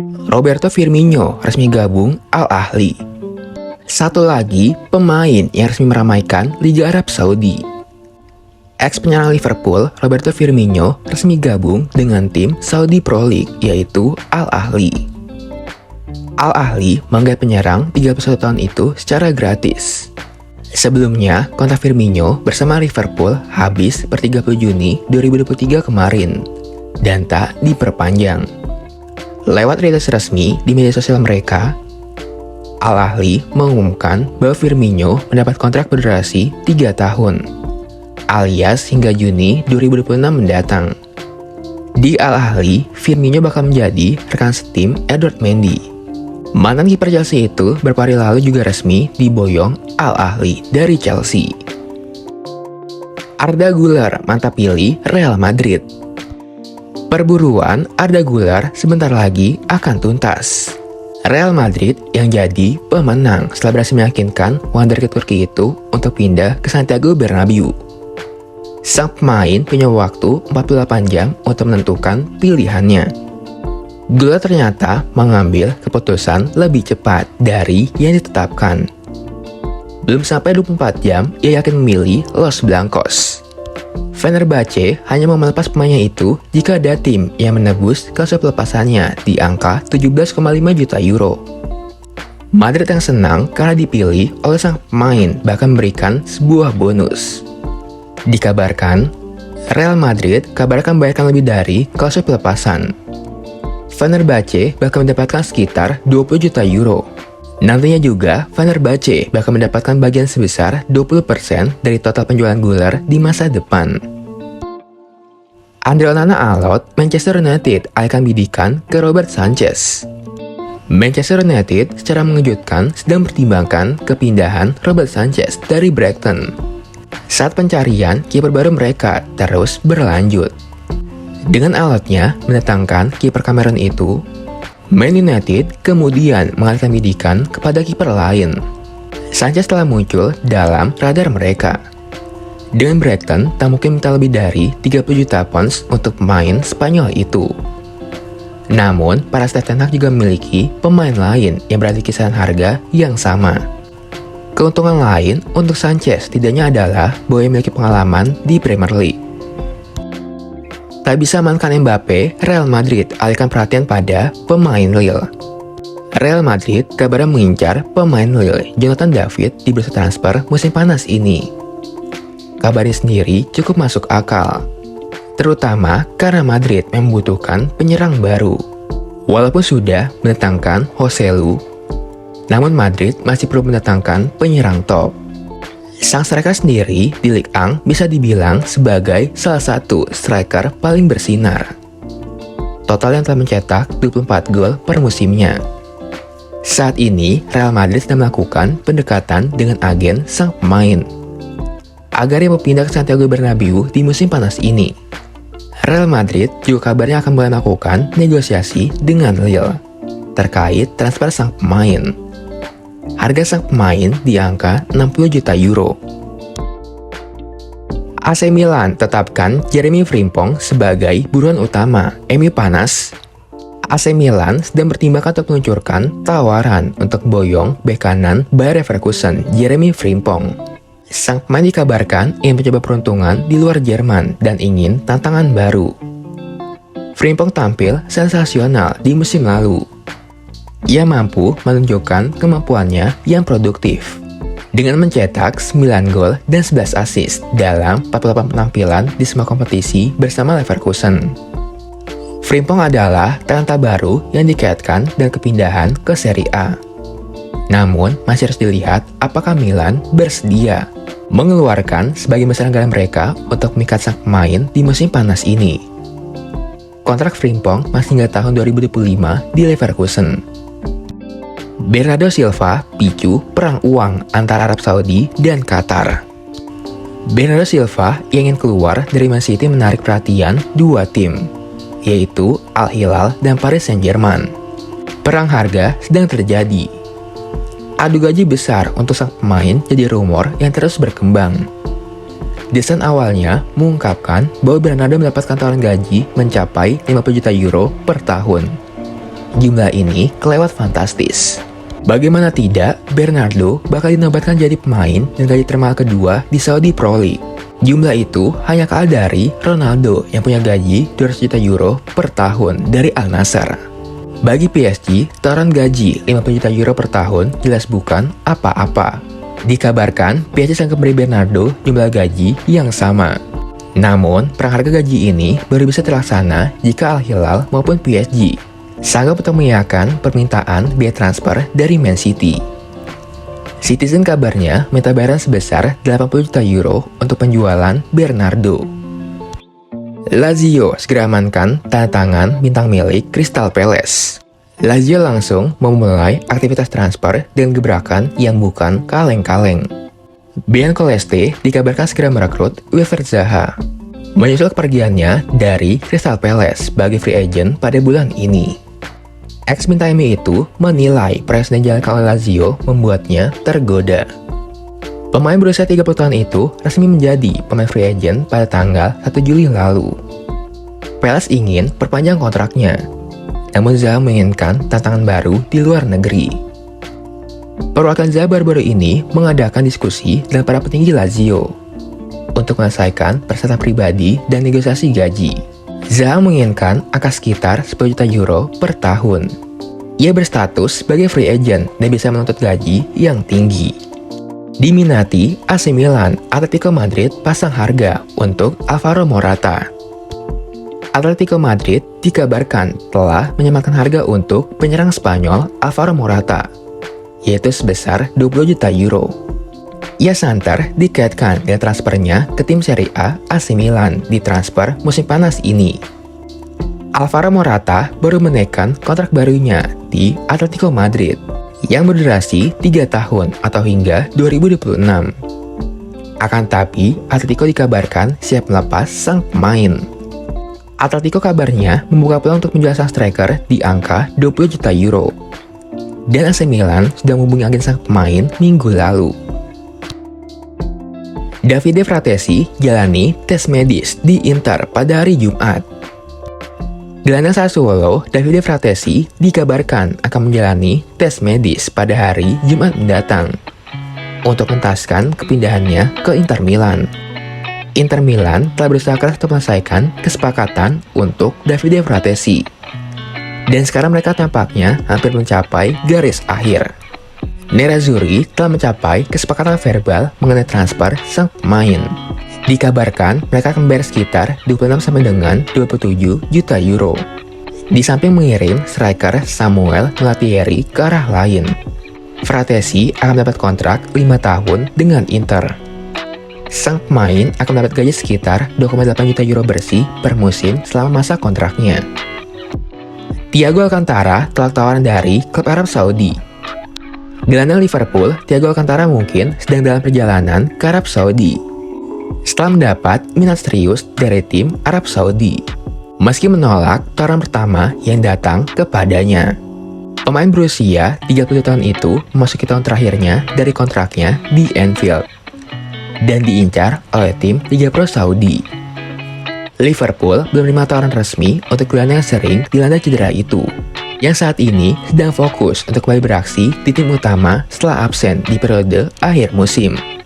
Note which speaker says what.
Speaker 1: Roberto Firmino resmi gabung Al Ahly. Satu lagi pemain yang resmi meramaikan Liga Arab Saudi. Ex penyerang Liverpool, Roberto Firmino resmi gabung dengan tim Saudi Pro League, yaitu Al Ahly. Al Ahly menggait penyerang 31 tahun itu secara gratis. Sebelumnya, kontrak Firmino bersama Liverpool habis per 30 Juni 2023 kemarin dan tak diperpanjang. Lewat rilis resmi di media sosial mereka, Al Ahly mengumumkan bahwa Firmino mendapat kontrak berdurasi 3 tahun, alias hingga Juni 2026 mendatang. Di Al Ahly, Firmino bakal menjadi rekan setim Edward Mendy. Mantan kiper Chelsea itu beberapa hari lalu juga resmi diboyong Al Ahly dari Chelsea. Arda Güler mantap pilih Real Madrid. Perburuan Arda Güler sebentar lagi akan tuntas. Real Madrid yang jadi pemenang setelah berhasil meyakinkan wonderkid Turki itu untuk pindah ke Santiago Bernabeu. Sang pemain punya waktu 48 jam untuk menentukan pilihannya. Güler ternyata mengambil keputusan lebih cepat dari yang ditetapkan. Belum sampai 24 jam, ia yakin memilih Los Blancos. Fenerbahce hanya mau melepas pemainnya itu jika ada tim yang menebus klausul pelepasannya di angka 17,5 juta euro. Madrid yang senang karena dipilih oleh sang pemain bahkan memberikan sebuah bonus. Dikabarkan, Real Madrid kabarkan membayarkan lebih dari klausul pelepasan. Fenerbahce bakal mendapatkan sekitar 20 juta euro. Nantinya juga, Fenerbahce bakal mendapatkan bagian sebesar 20% dari total penjualan Güler di masa depan. Andre Onana alot, Manchester United alihkan bidikan ke Robert Sanchez. Manchester United secara mengejutkan sedang mempertimbangkan kepindahan Robert Sanchez dari Brighton. Saat pencarian kiper baru mereka terus berlanjut. Dengan alotnya mendatangkan kiper Cameroon itu, Man United kemudian mengalihkan bidikan kepada kiper lain. Sanchez telah muncul dalam radar mereka. Dengan Brighton tak mungkin minta lebih dari 30 juta pounds untuk pemain Spanyol itu. Namun, para staff Ten Hag juga memiliki pemain lain yang berada di kisaran harga yang sama. Keuntungan lain untuk Sanchez setidaknya adalah bahwa ia memiliki pengalaman di Premier League. Tak bisa amankan Mbappe, Real Madrid alihkan perhatian pada pemain Lille. Real Madrid kabarnya mengincar pemain Lille, Jonathan David, di bursa transfer musim panas ini. Kabarnya sendiri cukup masuk akal, terutama karena Madrid membutuhkan penyerang baru. Walaupun sudah mendatangkan Joselu, namun Madrid masih perlu mendatangkan penyerang top. Sang striker sendiri di Ligue 1 bisa dibilang sebagai salah satu striker paling bersinar. Total yang telah mencetak 24 gol per musimnya. Saat ini, Real Madrid sedang melakukan pendekatan dengan agen sang pemain agar ia berpindah ke Santiago Bernabeu di musim panas ini. Real Madrid juga kabarnya akan mulai melakukan negosiasi dengan Lille terkait transfer sang pemain. Harga sang pemain di angka 60 juta euro. AC Milan tetapkan Jeremy Frimpong sebagai buruan utama. MU panas. AC Milan sedang bertimbangkan untuk meluncurkan tawaran untuk boyong bek kanan Bayer Leverkusen, Jeremy Frimpong. Sang pemain dikabarkan ingin mencoba peruntungan di luar Jerman dan ingin tantangan baru. Frimpong tampil sensasional di musim lalu. Ia mampu menunjukkan kemampuannya yang produktif dengan mencetak 9 gol dan 11 assist dalam 48 penampilan di semua kompetisi bersama Leverkusen. Frimpong adalah talenta baru yang dikaitkan dengan kepindahan ke Serie A. Namun, masih harus dilihat apakah Milan bersedia mengeluarkan sebagian besar anggaran mereka untuk memikat sang pemain di musim panas ini. Kontrak Frimpong masih hingga tahun 2025 di Leverkusen. Bernardo Silva picu perang uang antara Arab Saudi dan Qatar. Bernardo Silva yang ingin keluar dari Man City menarik perhatian dua tim, yaitu Al Hilal dan Paris Saint-Germain. Perang harga sedang terjadi. Adu gaji besar untuk sang pemain jadi rumor yang terus berkembang. Desain awalnya mengungkapkan bahwa Bernardo mendapatkan tawaran gaji mencapai 50 juta euro per tahun. jumlah ini kelewat fantastis. Bagaimana tidak, Bernardo bakal dinobatkan jadi pemain dan gaji termahal kedua di Saudi Pro League. Jumlah itu hanya kalah dari Ronaldo yang punya gaji 200 juta euro per tahun dari Al Nassr. Bagi PSG, tawaran gaji 50 juta euro per tahun jelas bukan apa-apa. Dikabarkan, PSG sanggup memberi Bernardo jumlah gaji yang sama. Namun, perang harga gaji ini baru bisa terlaksana jika Al Hilal maupun PSG sanggup untuk mengiyakan permintaan biaya transfer dari Man City. Citizen kabarnya minta bayaran sebesar 80 juta euro untuk penjualan Bernardo. Lazio segera amankan tanda tangan bintang milik Crystal Palace. Lazio langsung memulai aktivitas transfer dengan gebrakan yang bukan kaleng-kaleng. Bianco Leste dikabarkan segera merekrut Wilfried Zaha, menyusul kepergiannya dari Crystal Palace sebagai free agent pada bulan ini. Ex-bintang MU itu menilai proses yang dijalankan oleh Lazio membuatnya tergoda. Pemain berusia 30 tahun itu resmi menjadi pemain free agent pada tanggal 1 Juli lalu. Palace ingin perpanjang kontraknya, namun Zaha menginginkan tantangan baru di luar negeri. Perwakilan Zaha baru-baru ini mengadakan diskusi dengan para petinggi Lazio untuk menyelesaikan persyaratan pribadi dan negosiasi gaji. Zaha menginginkan angka sekitar 10 juta euro per tahun. Ia berstatus sebagai free agent dan bisa menuntut gaji yang tinggi. Diminati, AC Milan, Atletico Madrid pasang harga untuk Alvaro Morata. Atletico Madrid dikabarkan telah menyematkan harga untuk penyerang Spanyol Alvaro Morata, yaitu sebesar 20 juta euro. Ia santer dikaitkan dengan transfernya ke tim Serie A AC Milan di transfer musim panas ini. Alvaro Morata baru menaikkan kontrak barunya di Atletico Madrid yang berdurasi 3 tahun atau hingga 2026. Akan tapi, Atletico dikabarkan siap melepas sang pemain. Atletico kabarnya membuka peluang untuk menjual sang striker di angka 20 juta euro. Dan AC Milan sudah menghubungi agen sang pemain minggu lalu. Davide Fratesi jalani tes medis di Inter pada hari Jumat. Gelandang Sassuolo, Davide Fratesi dikabarkan akan menjalani tes medis pada hari Jumat mendatang untuk menuntaskan kepindahannya ke Inter Milan. Inter Milan telah berusaha keras untuk menyelesaikan kesepakatan untuk Davide Fratesi, dan sekarang mereka tampaknya hampir mencapai garis akhir. Nerazzurri telah mencapai kesepakatan verbal mengenai transfer sang pemain. Dikabarkan mereka akan membayar sekitar 26 sampai dengan 27 juta euro. Di samping mengirim striker Samuel Melatieri ke arah lain. Fratesi akan mendapat kontrak 5 tahun dengan Inter. Sang pemain akan mendapat gaji sekitar 2,8 juta euro bersih per musim selama masa kontraknya. Thiago Alcantara telah tawaran dari klub Arab Saudi. Gelandang Liverpool, Thiago Alcantara mungkin sedang dalam perjalanan ke Arab Saudi setelah mendapat minat serius dari tim Arab Saudi, meski menolak tawaran pertama yang datang kepadanya. Pemain berusia 30 tahun itu memasuki tahun terakhirnya dari kontraknya di Anfield dan diincar oleh tim Liga Pro Saudi. Liverpool belum menerima tawaran resmi untuk gelandang yang sering dilanda cedera itu, yang saat ini sedang fokus untuk kembali beraksi di tim utama setelah absen di periode akhir musim.